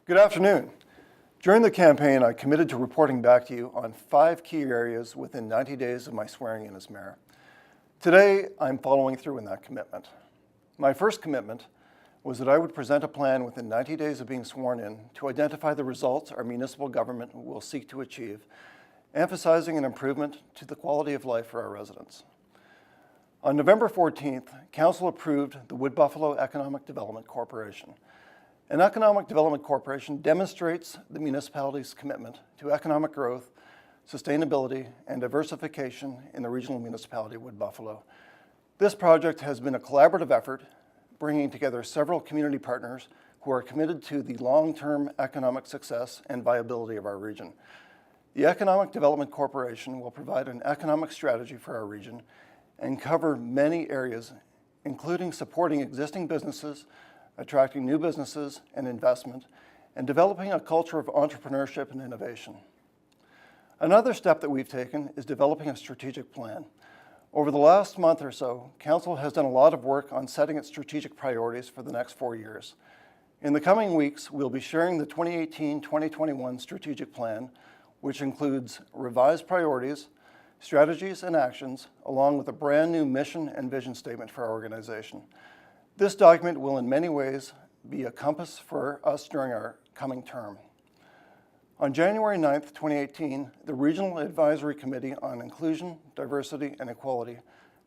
Good afternoon. During the campaign, I committed to reporting back to you on 5 key areas within 90 days of my swearing in as mayor. Today, I'm following through on that commitment. My first commitment was that I would present a plan within 90 days of being sworn in to identify the results our municipal government will seek to achieve, emphasizing an improvement to the quality of life for our residents. On November 14th, Council approved the Wood Buffalo Economic Development Corporation. An economic development corporation demonstrates the municipality's commitment to economic growth, sustainability, and diversification in the regional municipality of Wood Buffalo. This project has been a collaborative effort, bringing together several community partners who are committed to the long-term economic success and viability of our region. The Economic Development Corporation will provide an economic strategy for our region and cover many areas, including supporting existing businesses, attracting new businesses and investment, and developing a culture of entrepreneurship and innovation. Another step that we've taken is developing a strategic plan. Over the last month or so, Council has done a lot of work on setting its strategic priorities for the next 4 years. In the coming weeks, we'll be sharing the 2018-2021 strategic plan, which includes revised priorities, strategies and actions, along with a brand new mission and vision statement for our organization. This document will in many ways be a compass for us during our coming term. On January 9th, 2018, the Regional Advisory Committee on Inclusion, Diversity, and Equality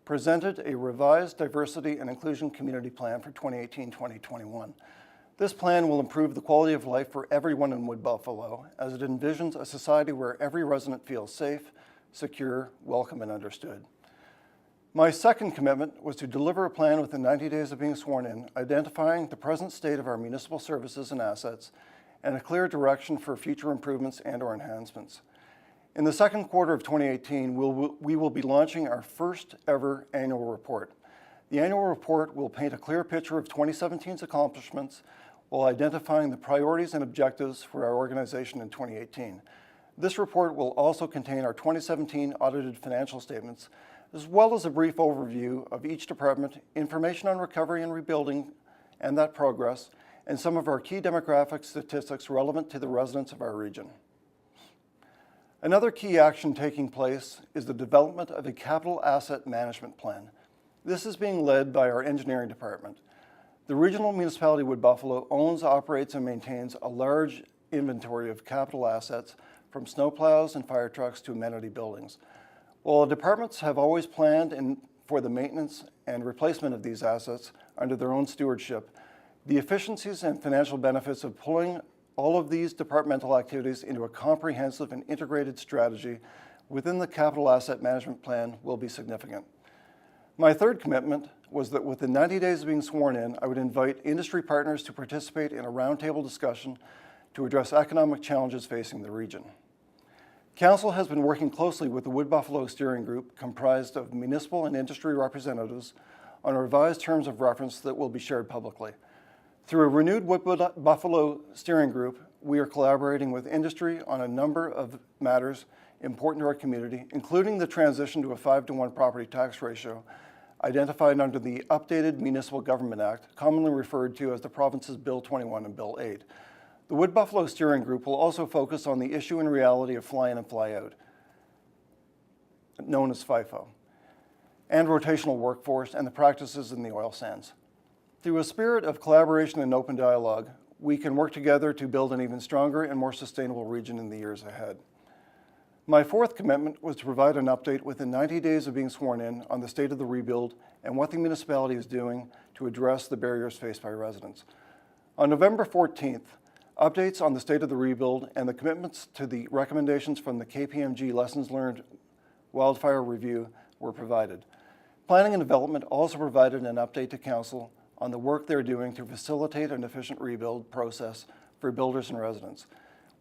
presented a revised Diversity and Inclusion Community Plan for 2018-2021. This plan will improve the quality of life for everyone in Wood Buffalo, as it envisions a society where every resident feels safe, secure, welcome, and understood. My second commitment was to deliver a plan within 90 days of being sworn in, identifying the present state of our municipal services and assets, and a clear direction for future improvements and/or enhancements. In the second quarter of 2018, we will be launching our first ever annual report. The annual report will paint a clear picture of 2017's accomplishments while identifying the priorities and objectives for our organization in 2018. This report will also contain our 2017 audited financial statements, as well as a brief overview of each department, information on recovery and rebuilding and that progress, and some of our key demographic statistics relevant to the residents of our region. Another key action taking place is the development of a capital asset management plan. This is being led by our engineering department. The regional municipality of Wood Buffalo owns, operates, and maintains a large inventory of capital assets, from snowplows and fire trucks to amenity buildings. While the departments have always planned for the maintenance and replacement of these assets under their own stewardship, the efficiencies and financial benefits of pulling all of these departmental activities into a comprehensive and integrated strategy within the capital asset management plan will be significant. My third commitment was that within 90 days of being sworn in, I would invite industry partners to participate in a roundtable discussion to address economic challenges facing the region. Council has been working closely with the Wood Buffalo Steering Group, comprised of municipal and industry representatives, on revised terms of reference that will be shared publicly. Through a renewed Wood Buffalo Steering Group, we are collaborating with industry on a number of matters important to our community, including the transition to a 5-to-1 property tax ratio, identified under the updated Municipal Government Act, commonly referred to as the province's Bill 21 and Bill 8. The Wood Buffalo Steering Group will also focus on the issue and reality of fly-in and fly-out, known as FIFO, and rotational workforce and the practices in the oil sands. Through a spirit of collaboration and open dialogue, we can work together to build an even stronger and more sustainable region in the years ahead. My fourth commitment was to provide an update within 90 days of being sworn in on the state of the rebuild and what the municipality is doing to address the barriers faced by residents. On November 14th, updates on the state of the rebuild and the commitments to the recommendations from the KPMG Lessons Learned Wildfire Review were provided. Planning and Development also provided an update to Council on the work they're doing to facilitate an efficient rebuild process for builders and residents.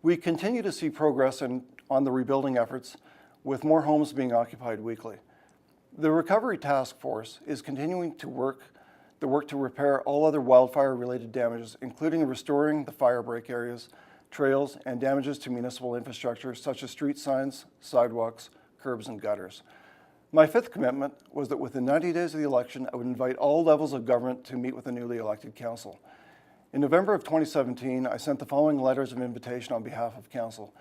We continue to see progress on the rebuilding efforts, with more homes being occupied weekly. The Recovery Task Force is continuing to work to repair all other wildfire-related damages, including restoring the fire break areas, trails, and damages to municipal infrastructure such as street signs, sidewalks, curbs, and gutters. My fifth commitment was that within 90 days of the election, I would invite all levels of government to meet with the newly elected council. In November of 2017, I sent the following letters of invitation on behalf of Council.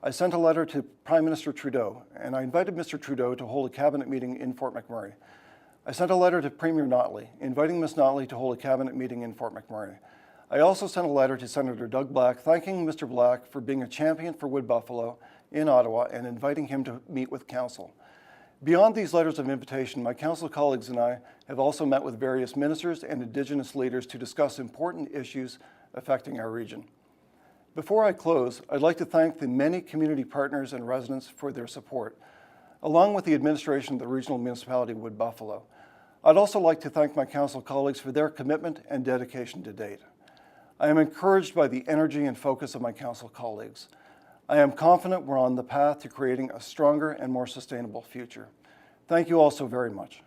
I sent a letter to Prime Minister Trudeau, and I invited Mr. Trudeau to hold a cabinet meeting in Fort McMurray. I sent a letter to Premier Notley, inviting Ms. Notley to hold a cabinet meeting in Fort McMurray. I also sent a letter to Senator Doug Black, thanking Mr. Black for being a champion for wood buffalo in Ottawa and inviting him to meet with Council. Beyond these letters of invitation, my Council colleagues and I have also met with various ministers and Indigenous leaders to discuss important issues affecting our region. Before I close, I'd like to thank the many community partners and residents for their support, along with the administration of the Regional Municipality of Wood Buffalo. I'd also like to thank my Council colleagues for their commitment and dedication to date. I am encouraged by the energy and focus of my Council colleagues. I am confident we're on the path to creating a stronger and more sustainable future. Thank you all so very much.